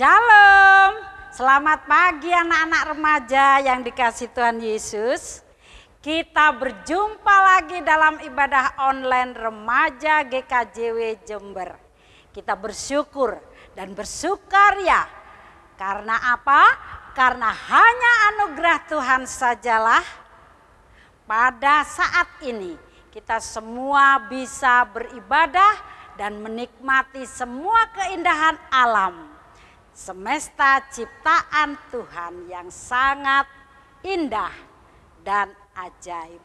Shalom, selamat pagi anak-anak remaja yang dikasihi Tuhan Yesus. Kita berjumpa lagi dalam ibadah online remaja GKJW Jember. Kita bersyukur dan bersukaria. Karena apa? Karena hanya anugerah Tuhan sajalah pada saat ini kita semua bisa beribadah dan menikmati semua keindahan alam. Semesta ciptaan Tuhan yang sangat indah dan ajaib.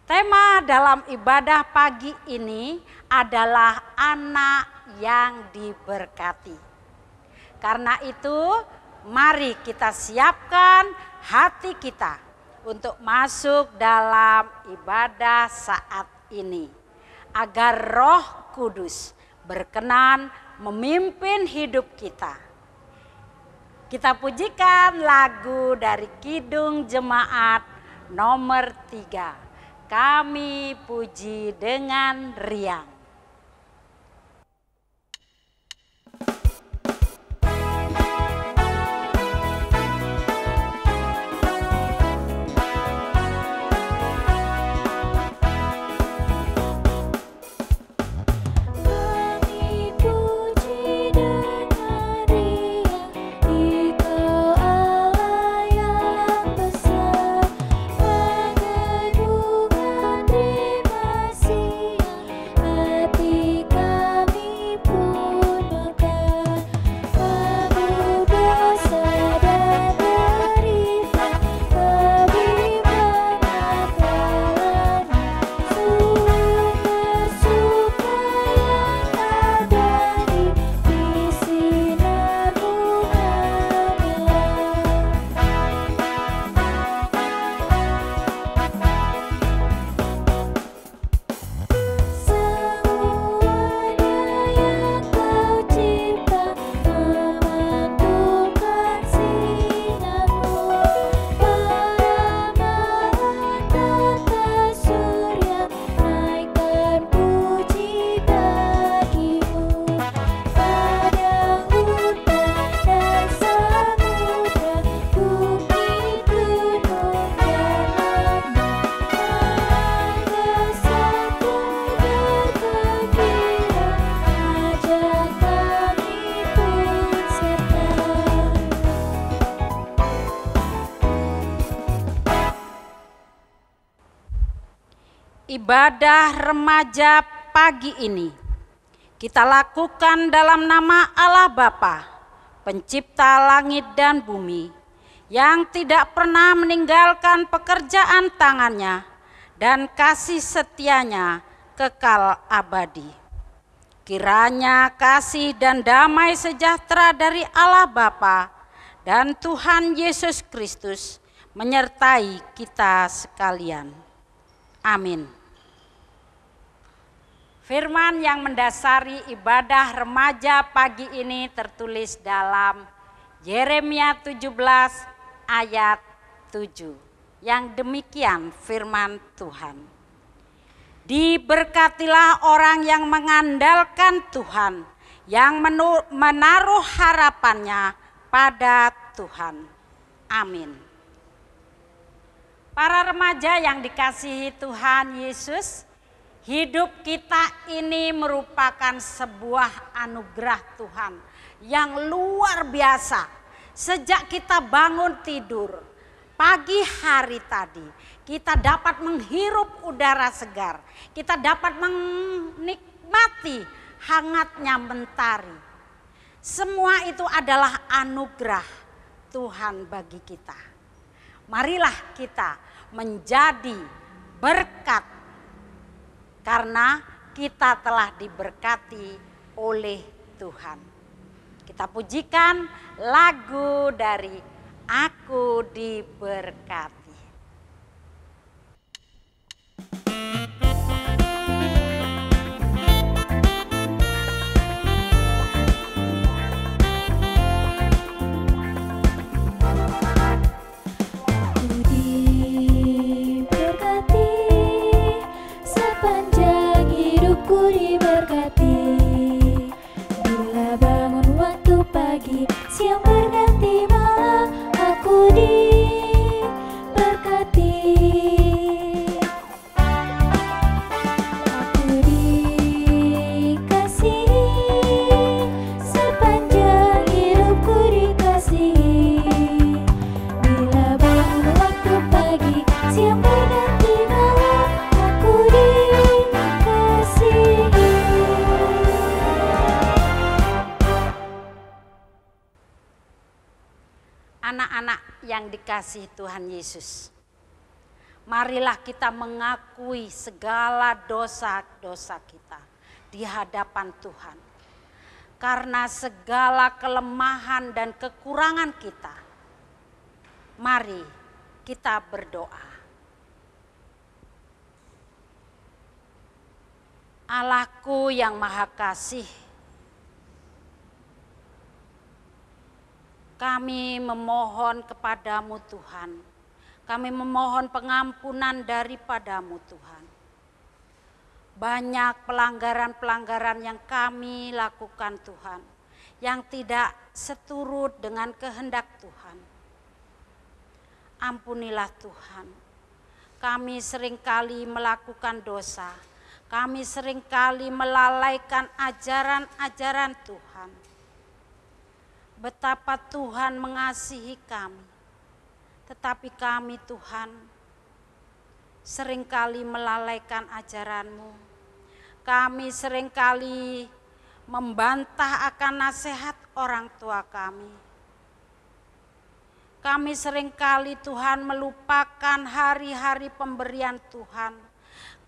Tema dalam ibadah pagi ini adalah anak yang diberkati. Karena itu, mari kita siapkan hati kita untuk masuk dalam ibadah saat ini. Agar Roh Kudus berkenan memimpin hidup kita. Kita pujikan lagu dari Kidung Jemaat nomor 3. Kami puji dengan riang. Ibadah remaja pagi ini kita lakukan dalam nama Allah Bapa, pencipta langit dan bumi, yang tidak pernah meninggalkan pekerjaan tangannya dan kasih setianya kekal abadi. Kiranya kasih dan damai sejahtera dari Allah Bapa dan Tuhan Yesus Kristus menyertai kita sekalian. Amin. Firman yang mendasari ibadah remaja pagi ini tertulis dalam Yeremia 17 ayat 7. Yang demikian firman Tuhan. Diberkatilah orang yang mengandalkan Tuhan, yang menaruh harapannya pada Tuhan. Amin. Para remaja yang dikasihi Tuhan Yesus, hidup kita ini merupakan sebuah anugerah Tuhan yang luar biasa. Sejak kita bangun tidur, pagi hari tadi, kita dapat menghirup udara segar. Kita dapat menikmati hangatnya mentari. Semua itu adalah anugerah Tuhan bagi kita. Marilah kita menjadi berkat karena kita telah diberkati oleh Tuhan. Kita pujikan lagu dari Aku Diberkati. Diberkati. Anak-anak yang dikasihi Tuhan Yesus, marilah kita mengakui segala dosa-dosa kita di hadapan Tuhan. Karena segala kelemahan dan kekurangan kita, mari kita berdoa. Allahku yang Maha Kasih, kami memohon kepadamu Tuhan. Kami memohon pengampunan daripadamu Tuhan. Banyak pelanggaran-pelanggaran yang kami lakukan Tuhan, yang tidak seturut dengan kehendak Tuhan. Ampunilah Tuhan. Kami seringkali melakukan dosa. Kami seringkali melalaikan ajaran-ajaran Tuhan. Betapa Tuhan mengasihi kami. Tetapi kami Tuhan seringkali melalaikan ajaran-Mu. Kami seringkali membantah akan nasihat orang tua kami. Kami seringkali Tuhan melupakan hari-hari pemberian Tuhan.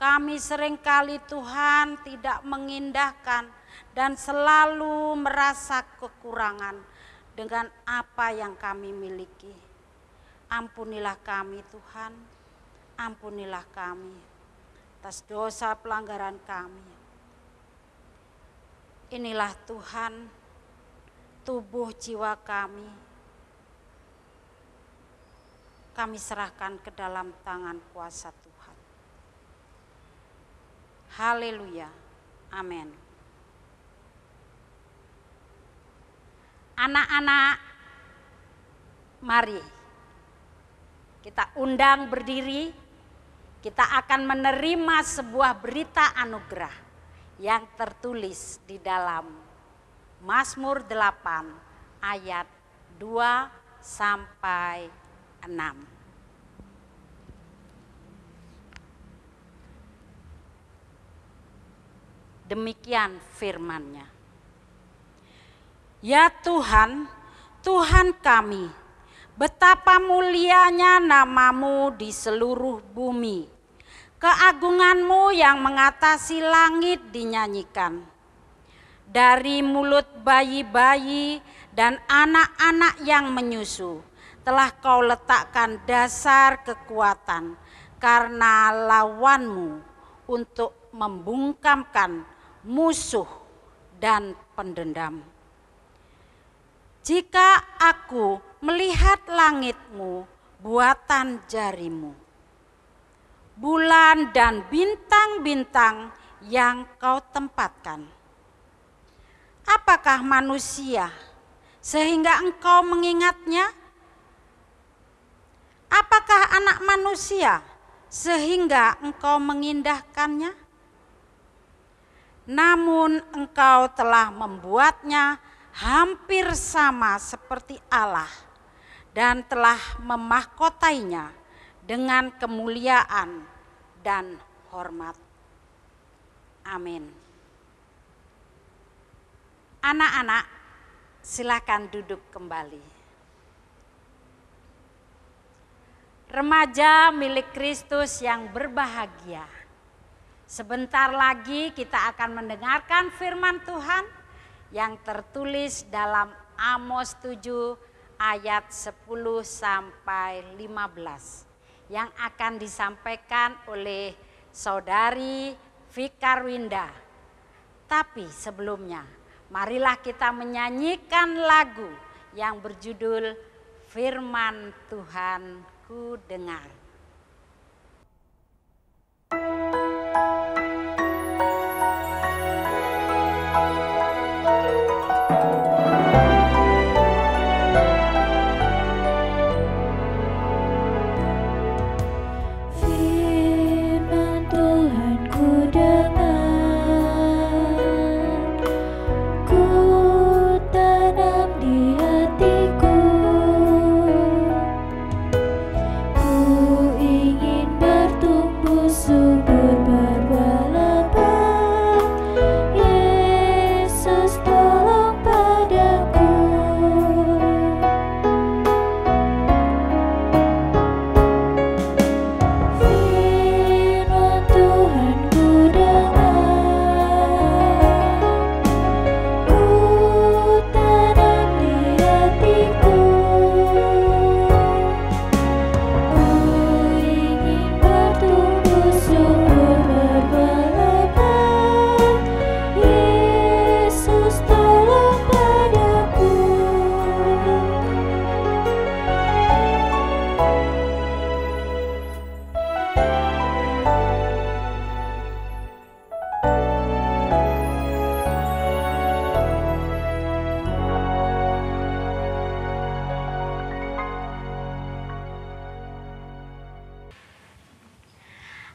Kami seringkali Tuhan tidak mengindahkan dan selalu merasa kekurangan dengan apa yang kami miliki. Ampunilah kami Tuhan, ampunilah kami atas dosa pelanggaran kami. Inilah Tuhan tubuh jiwa kami. Kami serahkan ke dalam tangan kuasa Tuhan. Haleluya, amin. Anak-anak, mari kita undang berdiri. Kita akan menerima sebuah berita anugerah yang tertulis di dalam Mazmur 8 ayat 2 sampai 6. Demikian firman-Nya. Ya Tuhan, Tuhan kami, betapa mulianya nama-Mu di seluruh bumi. Keagungan-Mu yang mengatasi langit dinyanyikan. Dari mulut bayi-bayi dan anak-anak yang menyusu, telah Kau letakkan dasar kekuatan karena lawan-Mu untuk membungkamkan musuh dan pendendam. Jika aku melihat langit-Mu, buatan jari-Mu, bulan dan bintang-bintang yang Kau tempatkan, apakah manusia sehingga Engkau mengingatnya? Apakah anak manusia sehingga Engkau mengindahkannya? Namun Engkau telah membuatnya hampir sama seperti Allah dan telah memahkotainya dengan kemuliaan dan hormat. Amin. Anak-anak, silakan duduk kembali. Remaja milik Kristus yang berbahagia. Sebentar lagi kita akan mendengarkan firman Tuhan yang tertulis dalam Amos 7 ayat 10 sampai 15 yang akan disampaikan oleh Saudari Fikarwinda. Tapi sebelumnya, marilah kita menyanyikan lagu yang berjudul Firman Tuhan ku dengar. Ku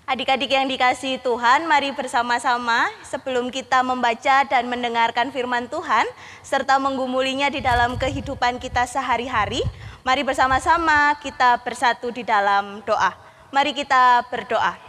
Adik-adik yang dikasihi Tuhan, mari bersama-sama sebelum kita membaca dan mendengarkan firman Tuhan, serta menggumulinya di dalam kehidupan kita sehari-hari, mari bersama-sama kita bersatu di dalam doa. Mari kita berdoa.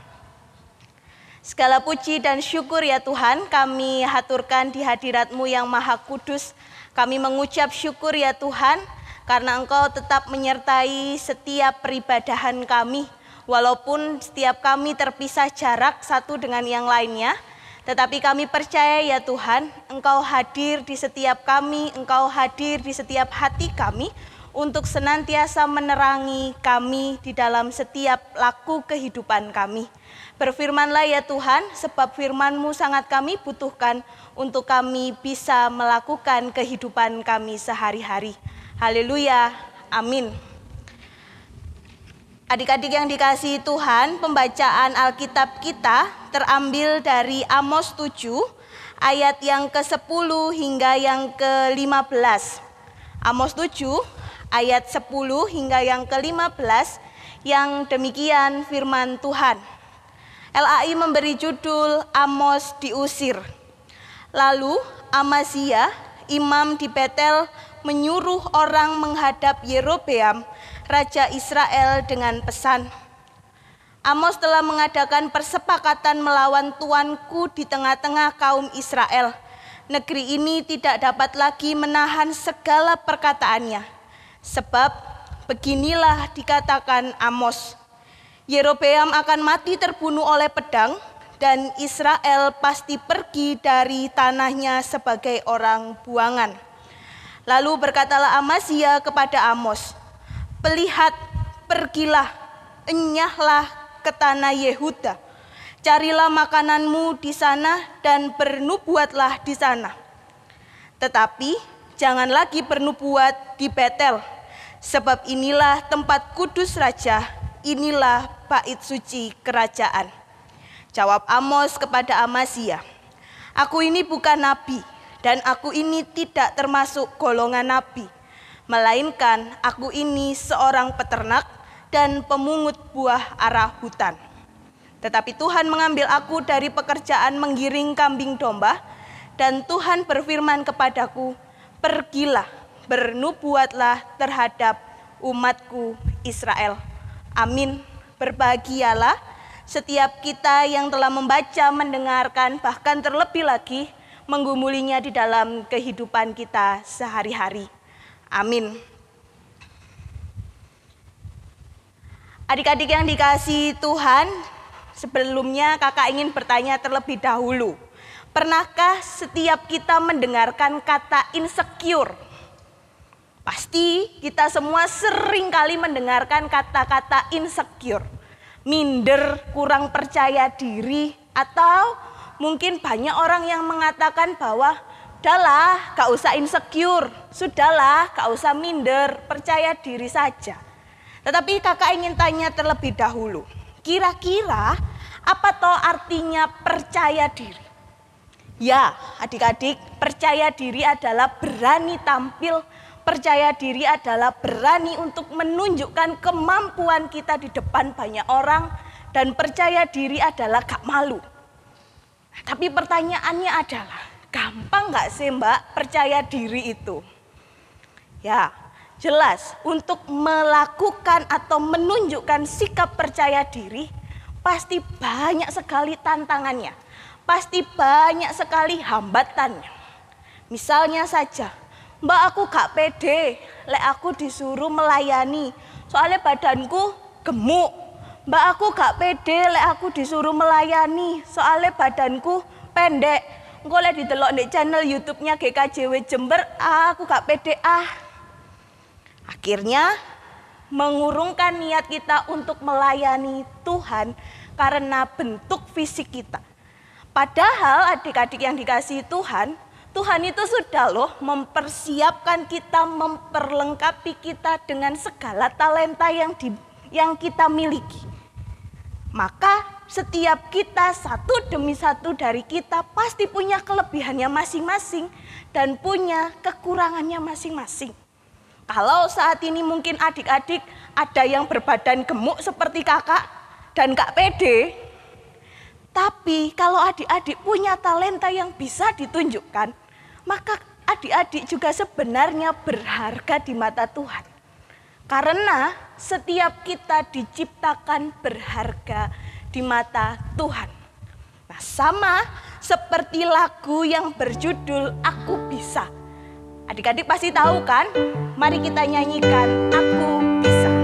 Segala puji dan syukur ya Tuhan, kami haturkan di hadirat-Mu yang maha kudus. Kami mengucap syukur ya Tuhan, karena Engkau tetap menyertai setiap peribadahan kami. Walaupun setiap kami terpisah jarak satu dengan yang lainnya, tetapi kami percaya ya Tuhan, Engkau hadir di setiap kami, Engkau hadir di setiap hati kami, untuk senantiasa menerangi kami di dalam setiap laku kehidupan kami. Berfirmanlah ya Tuhan, sebab firman-Mu sangat kami butuhkan untuk kami bisa melakukan kehidupan kami sehari-hari. Haleluya, amin. Adik-adik yang dikasihi Tuhan, pembacaan Alkitab kita terambil dari Amos 7, ayat yang ke-10 hingga yang ke-15. Amos 7, ayat 10 hingga yang ke-15, yang demikian firman Tuhan. LAI memberi judul Amos diusir. Lalu Amazia, imam di Betel, menyuruh orang menghadap Yerobeam, Raja Israel dengan pesan, Amos telah mengadakan persepakatan melawan tuanku di tengah-tengah kaum Israel. Negeri ini tidak dapat lagi menahan segala perkataannya. Sebab beginilah dikatakan Amos, Yerobeam akan mati terbunuh oleh pedang, dan Israel pasti pergi dari tanahnya sebagai orang buangan. Lalu berkatalah Amazia kepada Amos, Pelihat, pergilah, enyahlah ke tanah Yehuda. Carilah makananmu di sana dan bernubuatlah di sana. Tetapi jangan lagi bernubuat di Betel, sebab inilah tempat kudus raja, inilah bait suci kerajaan. Jawab Amos kepada Amazia, Aku ini bukan nabi, dan aku ini tidak termasuk golongan nabi. Melainkan aku ini seorang peternak dan pemungut buah ara hutan. Tetapi Tuhan mengambil aku dari pekerjaan menggiring kambing domba, dan Tuhan berfirman kepadaku, Pergilah, bernubuatlah terhadap umatku Israel. Amin. Berbahagialah setiap kita yang telah membaca, mendengarkan, bahkan terlebih lagi menggumulinya di dalam kehidupan kita sehari-hari. Amin. Adik-adik yang dikasihi Tuhan, sebelumnya kakak ingin bertanya terlebih dahulu. Pernahkah setiap kita mendengarkan kata insecure? Pasti kita semua sering kali mendengarkan kata-kata insecure. Minder, kurang percaya diri, atau mungkin banyak orang yang mengatakan bahwa Sudahlah, gak usah insecure. Sudahlah, gak usah minder, percaya diri saja. Tetapi kakak ingin tanya terlebih dahulu. Kira-kira apa toh artinya percaya diri? Ya, adik-adik, percaya diri adalah berani tampil. Percaya diri adalah berani untuk menunjukkan kemampuan kita di depan banyak orang. Dan percaya diri adalah gak malu. Tapi pertanyaannya adalah, gampang nggak sih Mbak percaya diri itu? Ya, jelas untuk melakukan atau menunjukkan sikap percaya diri pasti banyak sekali tantangannya. Pasti banyak sekali hambatannya. Misalnya saja, Mbak aku gak pede, lek aku disuruh melayani, soalnya badanku gemuk. Mbak aku gak pede, lek aku disuruh melayani, soalnya badanku pendek. Engko lek didelok di channel YouTube-nya GKJW Jember, aku gak pede Akhirnya mengurungkan niat kita untuk melayani Tuhan karena bentuk fisik kita. Padahal adik-adik yang dikasihi Tuhan, Tuhan itu sudah loh mempersiapkan kita, memperlengkapi kita dengan segala talenta yang kita miliki. Maka setiap kita satu demi satu dari kita pasti punya kelebihannya masing-masing dan punya kekurangannya masing-masing. Kalau saat ini mungkin adik-adik ada yang berbadan gemuk seperti kakak dan gak pede, Tetapi kalau adik-adik punya talenta yang bisa ditunjukkan, maka adik-adik juga sebenarnya berharga di mata Tuhan. Karena setiap kita diciptakan berharga di mata Tuhan. Nah, sama seperti lagu yang berjudul Aku Bisa. Adik-adik pasti tahu kan? Mari kita nyanyikan Aku Bisa.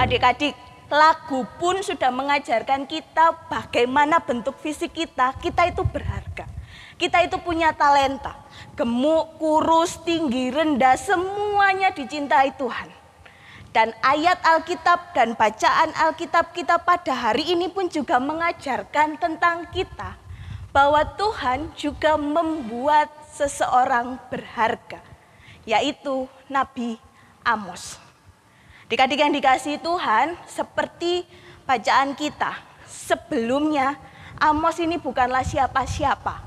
Adik-adik, lagu pun sudah mengajarkan kita bagaimana bentuk fisik kita itu berharga. Kita itu punya talenta, gemuk, kurus, tinggi, rendah, semuanya dicintai Tuhan. Dan ayat Alkitab dan bacaan Alkitab kita pada hari ini pun juga mengajarkan tentang kita, bahwa Tuhan juga membuat seseorang berharga, yaitu Nabi Amos. Adik-adik yang dikasihi Tuhan, seperti bacaan kita, sebelumnya Amos ini bukanlah siapa-siapa.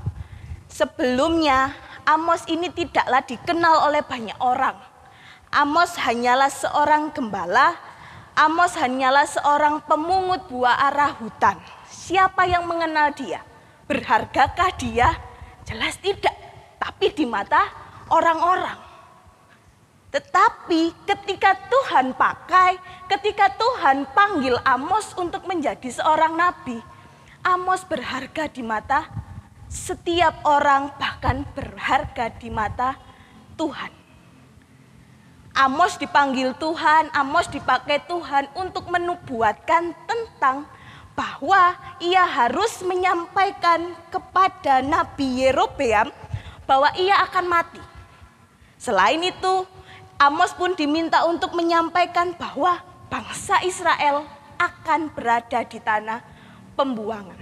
Sebelumnya Amos ini tidaklah dikenal oleh banyak orang. Amos hanyalah seorang gembala, Amos hanyalah seorang pemungut buah arah hutan. Siapa yang mengenal dia? Berhargakah dia? Jelas tidak, tapi di mata orang-orang. Tetapi ketika Tuhan pakai, ketika Tuhan panggil Amos untuk menjadi seorang nabi, Amos berharga di mata setiap orang, bahkan berharga di mata Tuhan. Amos dipanggil Tuhan, Amos dipakai Tuhan untuk menubuatkan tentang bahwa ia harus menyampaikan kepada Nabi Yerobeam bahwa ia akan mati. Selain itu, Amos pun diminta untuk menyampaikan bahwa bangsa Israel akan berada di tanah pembuangan.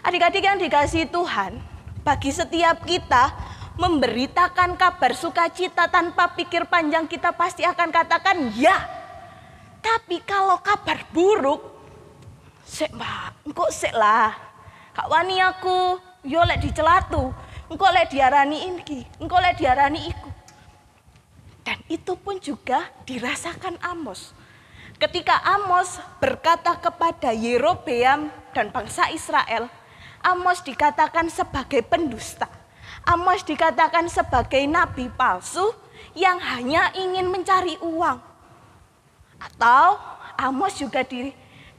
Adik-adik yang dikasihi Tuhan, bagi setiap kita memberitakan kabar sukacita tanpa pikir panjang, kita pasti akan katakan ya. Tapi kalau kabar buruk, sek mbak, engkau sek lah. Kak wani aku, yo lek dicelatu, engkau lek diarani ini, engkau lek diarani iku. Dan itu pun juga dirasakan Amos. Ketika Amos berkata kepada Yerobeam dan bangsa Israel, Amos dikatakan sebagai pendusta. Amos dikatakan sebagai nabi palsu yang hanya ingin mencari uang. Atau Amos juga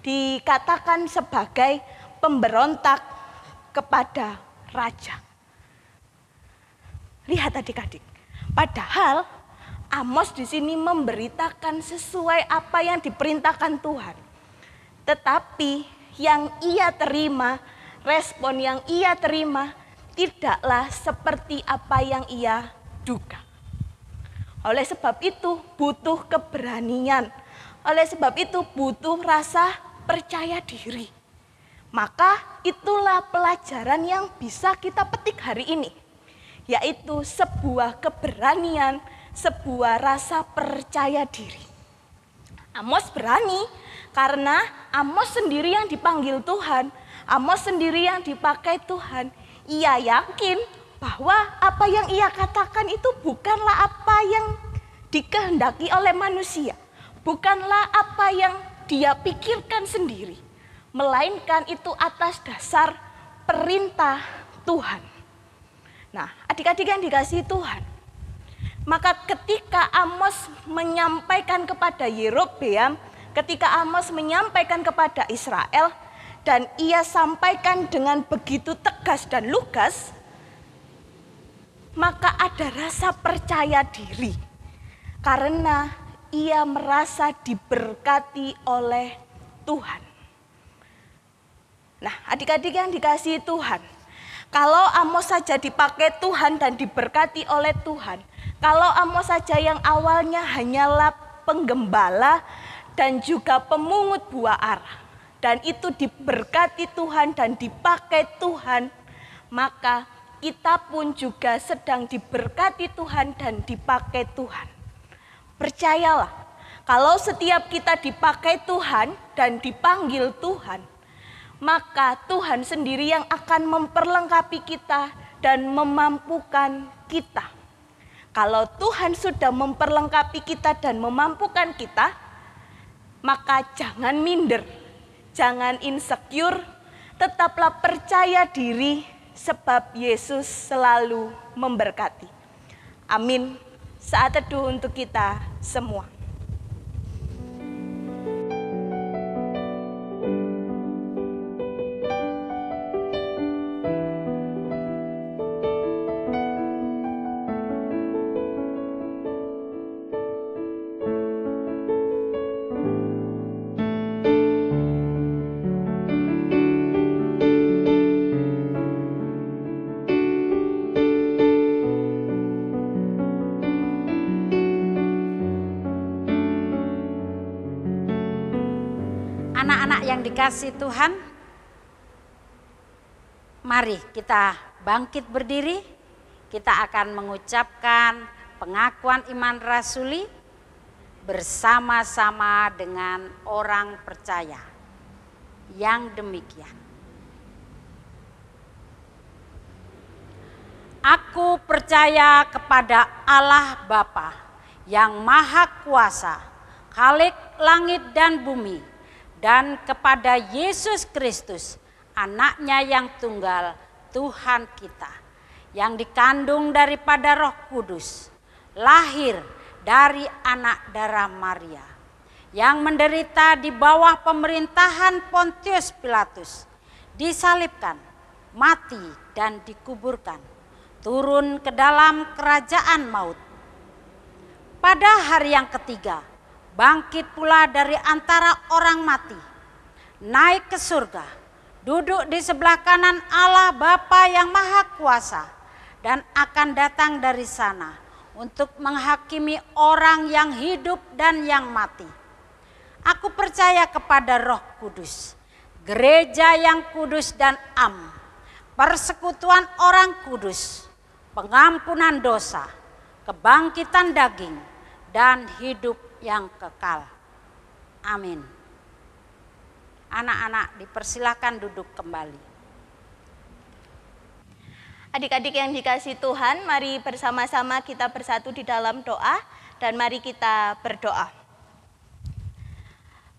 dikatakan sebagai pemberontak kepada raja. Lihat adik-adik, padahal Amos di sini memberitakan sesuai apa yang diperintahkan Tuhan. Tetapi yang ia terima, respon yang ia terima tidaklah seperti apa yang ia duga. Oleh sebab itu butuh keberanian. Oleh sebab itu butuh rasa percaya diri. Maka itulah pelajaran yang bisa kita petik hari ini. Yaitu sebuah keberanian, sebuah rasa percaya diri. Amos berani karena Amos sendiri yang dipanggil Tuhan, Amos sendiri yang dipakai Tuhan. Ia yakin bahwa apa yang ia katakan itu bukanlah apa yang dikehendaki oleh manusia, bukanlah apa yang dia pikirkan sendiri. melainkan itu atas dasar perintah Tuhan. Nah, adik-adik yang dikasihi Tuhan, maka ketika Amos menyampaikan kepada Yerobeam, ketika Amos menyampaikan kepada Israel, dan ia sampaikan dengan begitu tegas dan lugas, maka ada rasa percaya diri. Karena ia merasa diberkati oleh Tuhan. Nah, adik-adik yang dikasihi Tuhan, kalau Amos saja dipakai Tuhan dan diberkati oleh Tuhan, kalau Amos saja yang awalnya hanyalah penggembala dan juga pemungut buah ara, dan itu diberkati Tuhan dan dipakai Tuhan, maka kita pun juga sedang diberkati Tuhan dan dipakai Tuhan. Percayalah, kalau setiap kita dipakai Tuhan dan dipanggil Tuhan, maka Tuhan sendiri yang akan memperlengkapi kita dan memampukan kita. Kalau Tuhan sudah memperlengkapi kita dan memampukan kita, maka jangan minder, jangan insecure, tetaplah percaya diri sebab Yesus selalu memberkati. Amin. Saat teduh untuk kita semua. Anak-anak yang dikasihi Tuhan, mari kita bangkit berdiri. Kita akan mengucapkan pengakuan iman rasuli bersama-sama dengan orang percaya yang demikian. Aku percaya kepada Allah Bapa yang Maha Kuasa, Khalik langit dan bumi, dan kepada Yesus Kristus, anaknya yang tunggal, Tuhan kita, yang dikandung daripada Roh Kudus, lahir dari anak darah Maria, yang menderita di bawah pemerintahan Pontius Pilatus, disalibkan, mati dan dikuburkan, turun ke dalam kerajaan maut. Pada hari yang ketiga, bangkit pula dari antara orang mati, naik ke surga, duduk di sebelah kanan Allah Bapa yang Maha Kuasa, dan akan datang dari sana untuk menghakimi orang yang hidup dan yang mati. Aku percaya kepada Roh Kudus, gereja yang kudus dan am, persekutuan orang kudus, pengampunan dosa, kebangkitan daging, dan hidup yang kekal. Amin. Anak-anak dipersilakan duduk kembali. Adik-adik yang dikasihi Tuhan, mari bersama-sama kita bersatu di dalam doa dan mari kita berdoa.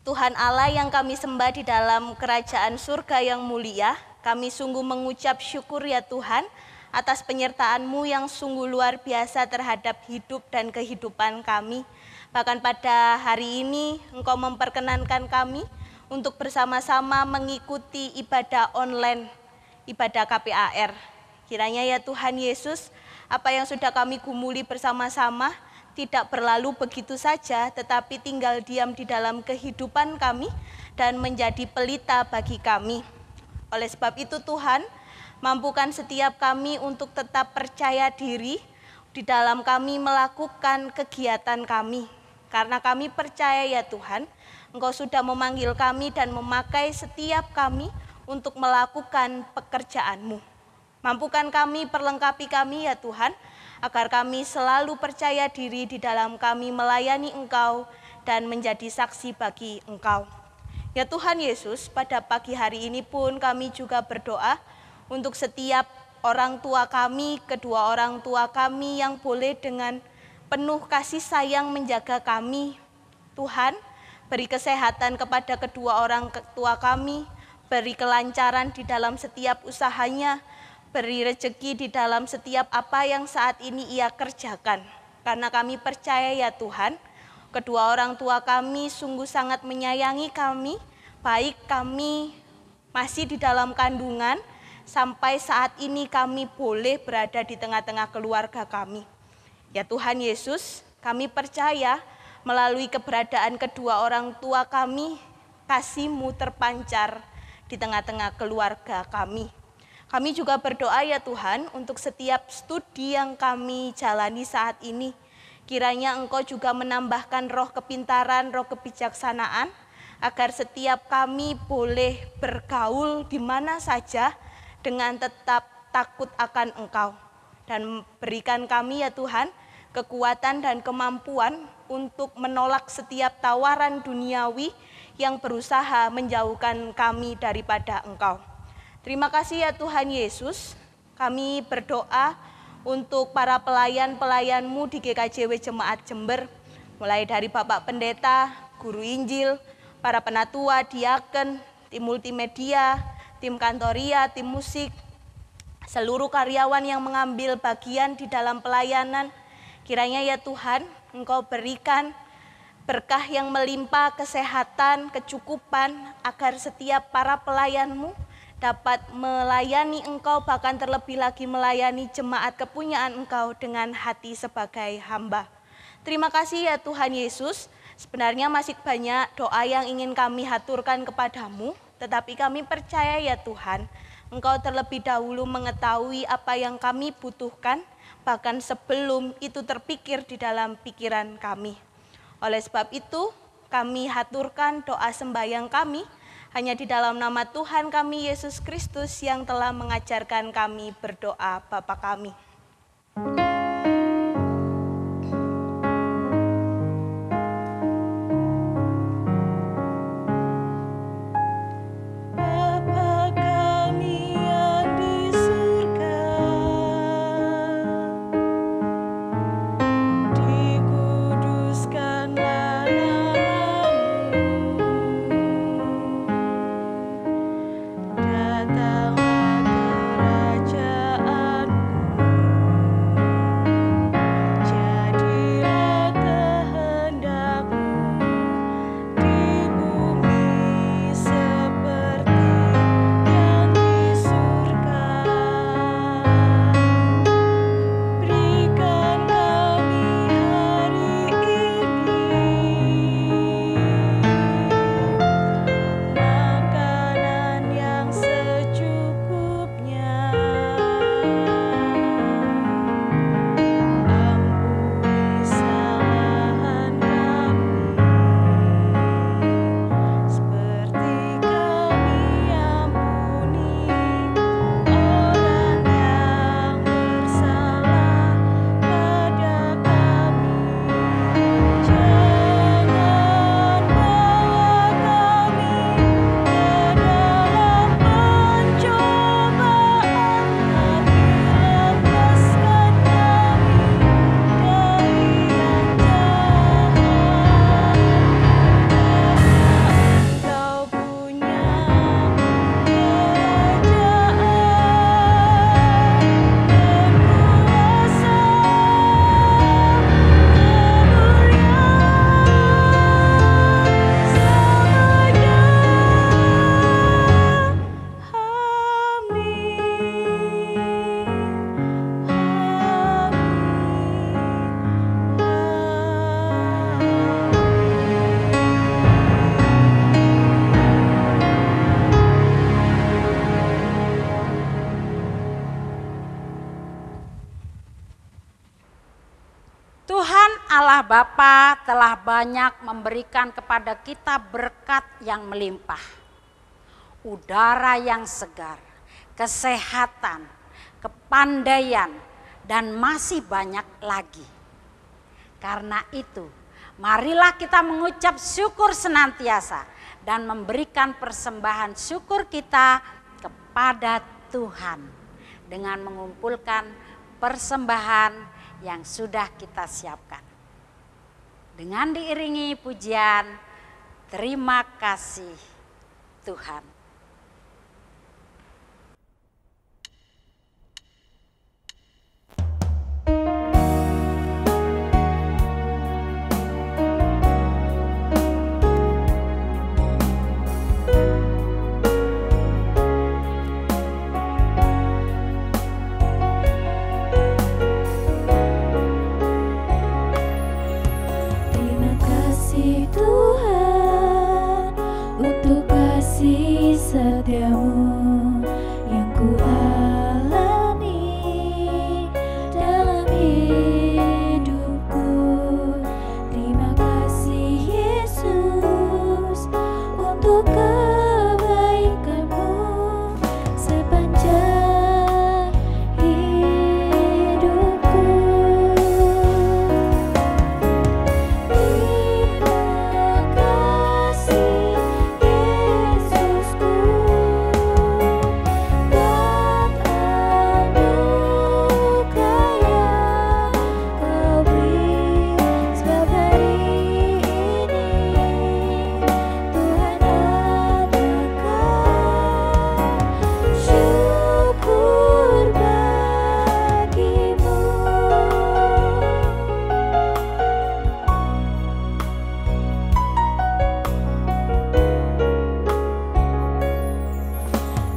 Tuhan Allah yang kami sembah di dalam kerajaan surga yang mulia, kami sungguh mengucap syukur ya Tuhan atas penyertaan-Mu yang sungguh luar biasa terhadap hidup dan kehidupan kami. Bahkan pada hari ini Engkau memperkenankan kami untuk bersama-sama mengikuti ibadah online, ibadah KPAR. Kiranya ya Tuhan Yesus, apa yang sudah kami gumuli bersama-sama tidak berlalu begitu saja, tetapi tinggal diam di dalam kehidupan kami dan menjadi pelita bagi kami. Oleh sebab itu Tuhan, mampukan setiap kami untuk tetap percaya diri di dalam kami melakukan kegiatan kami. Karena kami percaya ya Tuhan, Engkau sudah memanggil kami dan memakai setiap kami untuk melakukan pekerjaan-Mu. Mampukan kami, perlengkapi kami ya Tuhan, agar kami selalu percaya diri di dalam kami melayani Engkau dan menjadi saksi bagi Engkau. Ya Tuhan Yesus, pada pagi hari ini pun kami juga berdoa untuk setiap orang tua kami, kedua orang tua kami yang boleh dengan penuh kasih sayang menjaga kami. Tuhan, beri kesehatan kepada kedua orang tua kami, beri kelancaran di dalam setiap usahanya, beri rezeki di dalam setiap apa yang saat ini ia kerjakan. Karena kami percaya ya Tuhan, kedua orang tua kami sungguh sangat menyayangi kami, baik kami masih di dalam kandungan, sampai saat ini kami boleh berada di tengah-tengah keluarga kami. Ya Tuhan Yesus, kami percaya melalui keberadaan kedua orang tua kami, kasih-Mu terpancar di tengah-tengah keluarga kami. Kami juga berdoa ya Tuhan untuk setiap studi yang kami jalani saat ini. Kiranya Engkau juga menambahkan roh kepintaran, roh kebijaksanaan, agar setiap kami boleh bergaul di mana saja dengan tetap takut akan Engkau. Dan berikan kami ya Tuhan kekuatan dan kemampuan untuk menolak setiap tawaran duniawi yang berusaha menjauhkan kami daripada Engkau. Terima kasih ya Tuhan Yesus, kami berdoa untuk para pelayan-pelayan-Mu di GKJW Jemaat Jember, mulai dari Bapak Pendeta, Guru Injil, para penatua, diaken, tim multimedia, tim kantoria, tim musik, seluruh karyawan yang mengambil bagian di dalam pelayanan. Kiranya ya Tuhan, Engkau berikan berkah yang melimpah, kesehatan, kecukupan, agar setiap para pelayan-Mu dapat melayani Engkau, bahkan terlebih lagi melayani jemaat kepunyaan Engkau dengan hati sebagai hamba. Terima kasih ya Tuhan Yesus, sebenarnya masih banyak doa yang ingin kami haturkan kepadamu, tetapi kami percaya ya Tuhan, Engkau terlebih dahulu mengetahui apa yang kami butuhkan, bahkan sebelum itu terpikir di dalam pikiran kami. Oleh sebab itu, kami haturkan doa sembahyang kami, hanya di dalam nama Tuhan kami Yesus Kristus yang telah mengajarkan kami berdoa Bapa kami. Allah Bapa telah banyak memberikan kepada kita berkat yang melimpah. Udara yang segar, kesehatan, kepandaian, dan masih banyak lagi. Karena itu, marilah kita mengucap syukur senantiasa dan memberikan persembahan syukur kita kepada Tuhan dengan mengumpulkan persembahan yang sudah kita siapkan. Dengan diiringi pujian, terima kasih Tuhan. setiamu yang ku alami dalam hidupku. Terima kasih Yesus untuk kebaikanmu sepanjang hidupku. Terima kasih Yesusku, dan anugerah yang Kau beri, sebab hari ini Tuhan adakan syukur bagimu.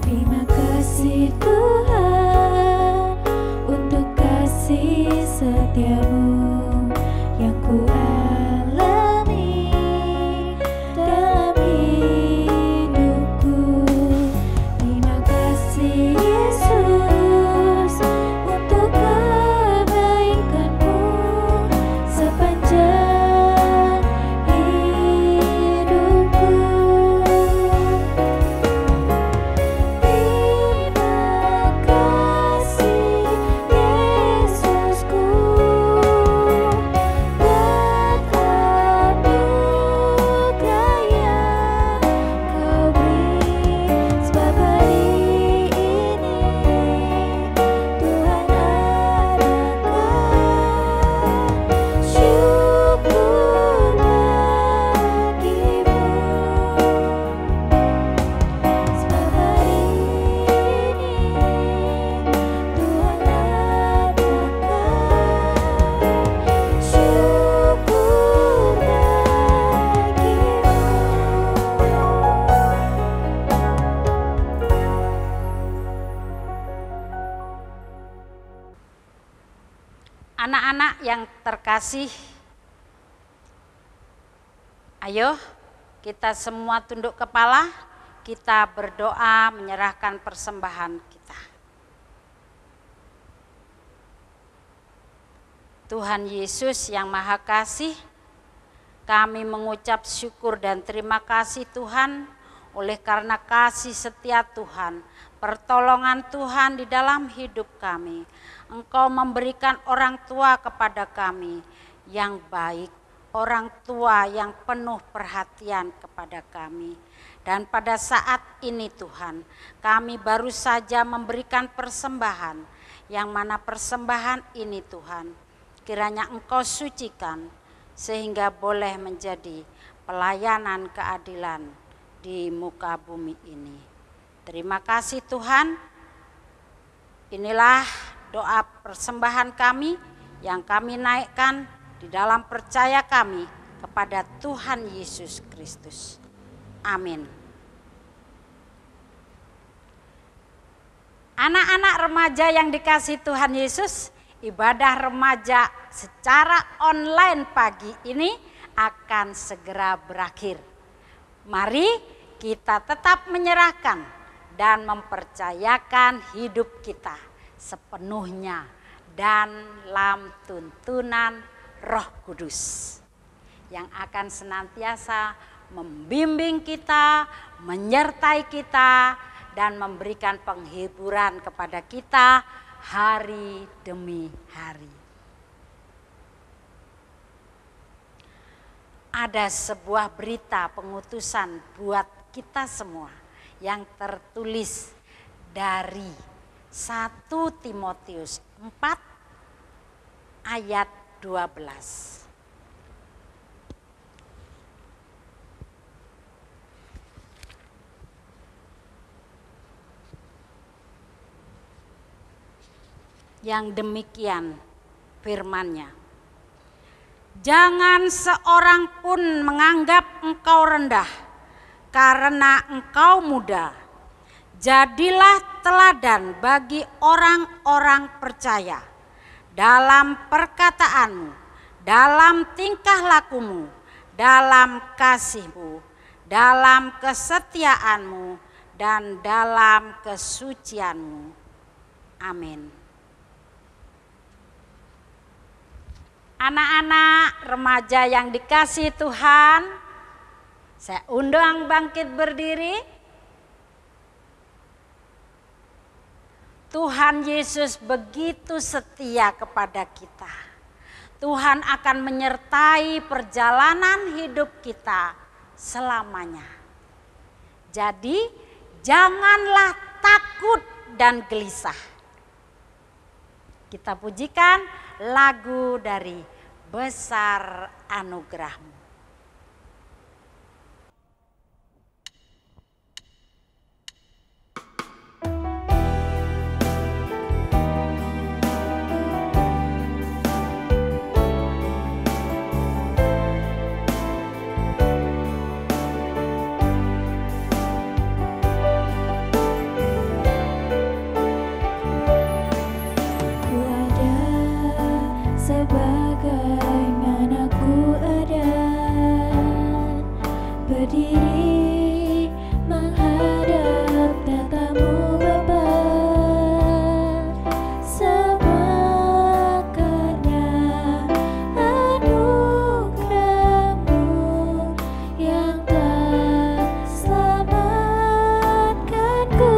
Terima kasih Tuhan untuk kasih setiamu yang ku alami dalam hidupku. Terima kasih Yesus untuk kebaikanmu sepanjang hidupku. Terima kasih Yesusku, dan anugerah yang Kau beri, sebab hari ini Tuhan adakan syukur bagimu. Sebab hari ini Tuhan adakan syukur bagimu. Anak-anak yang terkasih, ayo kita semua tunduk kepala, kita berdoa menyerahkan persembahan kita. Tuhan Yesus yang Maha Kasih, kami mengucap syukur dan terima kasih Tuhan, oleh karena kasih setia Tuhan, pertolongan Tuhan di dalam hidup kami. Engkau memberikan orang tua kepada kami yang baik, orang tua yang penuh perhatian kepada kami. Dan pada saat ini Tuhan, kami baru saja memberikan persembahan, yang mana persembahan ini Tuhan, kiranya Engkau sucikan sehingga boleh menjadi pelayanan keadilan di muka bumi ini. Terima kasih Tuhan. Inilah doa persembahan kami yang kami naikkan di dalam percaya kami kepada Tuhan Yesus Kristus. Amin. Anak-anak remaja yang dikasihi Tuhan Yesus, ibadah remaja secara online pagi ini akan segera berakhir. Mari kita tetap menyerahkan dan mempercayakan hidup kita sepenuhnya dalam tuntunan Roh Kudus yang akan senantiasa membimbing kita, menyertai kita, dan memberikan penghiburan kepada kita hari demi hari. Ada sebuah berita pengutusan buat kita semua yang tertulis dari 1 Timotius 4 ayat 12. Yang demikian firman-Nya. Jangan seorang pun menganggap engkau rendah karena engkau muda. Jadilah teladan bagi orang-orang percaya dalam perkataanmu, dalam tingkah lakumu, dalam kasihmu, dalam kesetiaanmu, dan dalam kesucian-Mu. Amin. Anak-anak remaja yang dikasihi Tuhan, saya undang bangkit berdiri. Tuhan Yesus begitu setia kepada kita. Tuhan akan menyertai perjalanan hidup kita selamanya. Jadi janganlah takut dan gelisah. Kita pujikan lagu dari Besar Anugerah-Mu. Sebagaimana ku ada, berdiri menghadap tatamu Bapa, semua karena anugerah-Mu yang telah selamatkanku.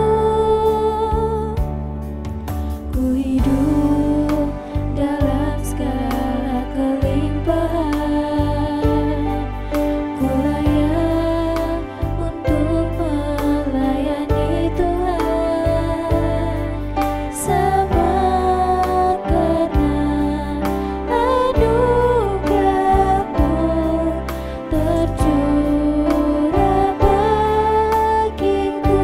Ku hidup dalam segala kelimpahan, ku layak untuk melayani Tuhan. Semua karena anugerah-Mu tercurah bagiku.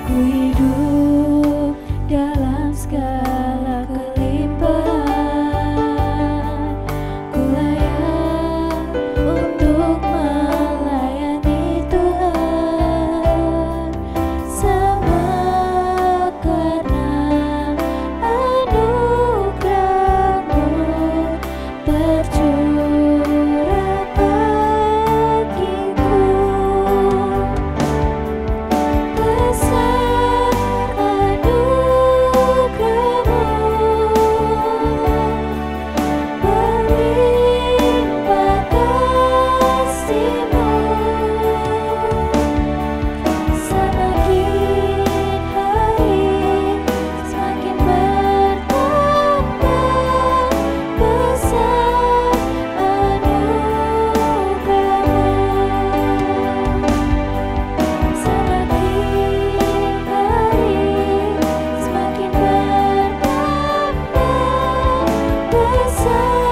Ku hidup dalam segala kelimpahan, ku layak untuk melayani Tuhan. Semua karena anugerah-Mu tercurah bagiku. Besar anugerah-Mu, berlimpah kasih-Mu, semakin hari semakin bertambah. Besar anugerah-Mu, semakin hari semakin bertambah. Besar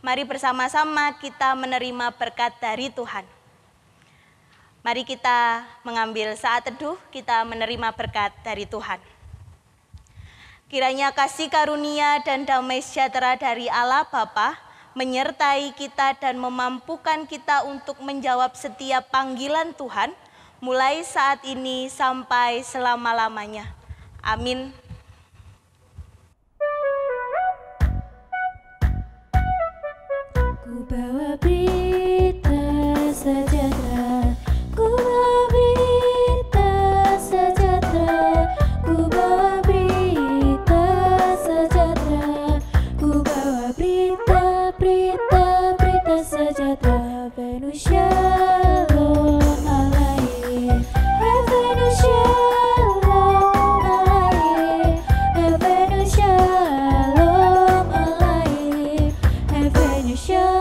Mari bersama-sama kita menerima berkat dari Tuhan. Mari kita mengambil saat teduh, kita menerima berkat dari Tuhan. Kiranya kasih karunia dan damai sejahtera dari Allah Bapa menyertai kita dan memampukan kita untuk menjawab setiap panggilan Tuhan, mulai saat ini sampai selama-lamanya. Amin. Ku bawa berita sejahtera, ku bawa berita sejahtera, ku bawa berita sejahtera, ku bawa berita sejahtera. Venus Shalom Alaihi, Venus Shalom Alaihi, Venus Shalom Alaihi, Venus Shalom.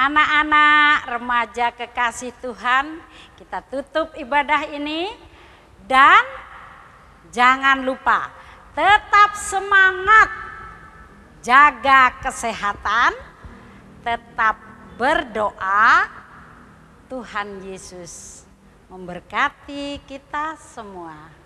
Anak-anak remaja kekasih Tuhan, kita tutup ibadah ini dan jangan lupa tetap semangat, jaga kesehatan, tetap berdoa. Tuhan Yesus memberkati kita semua.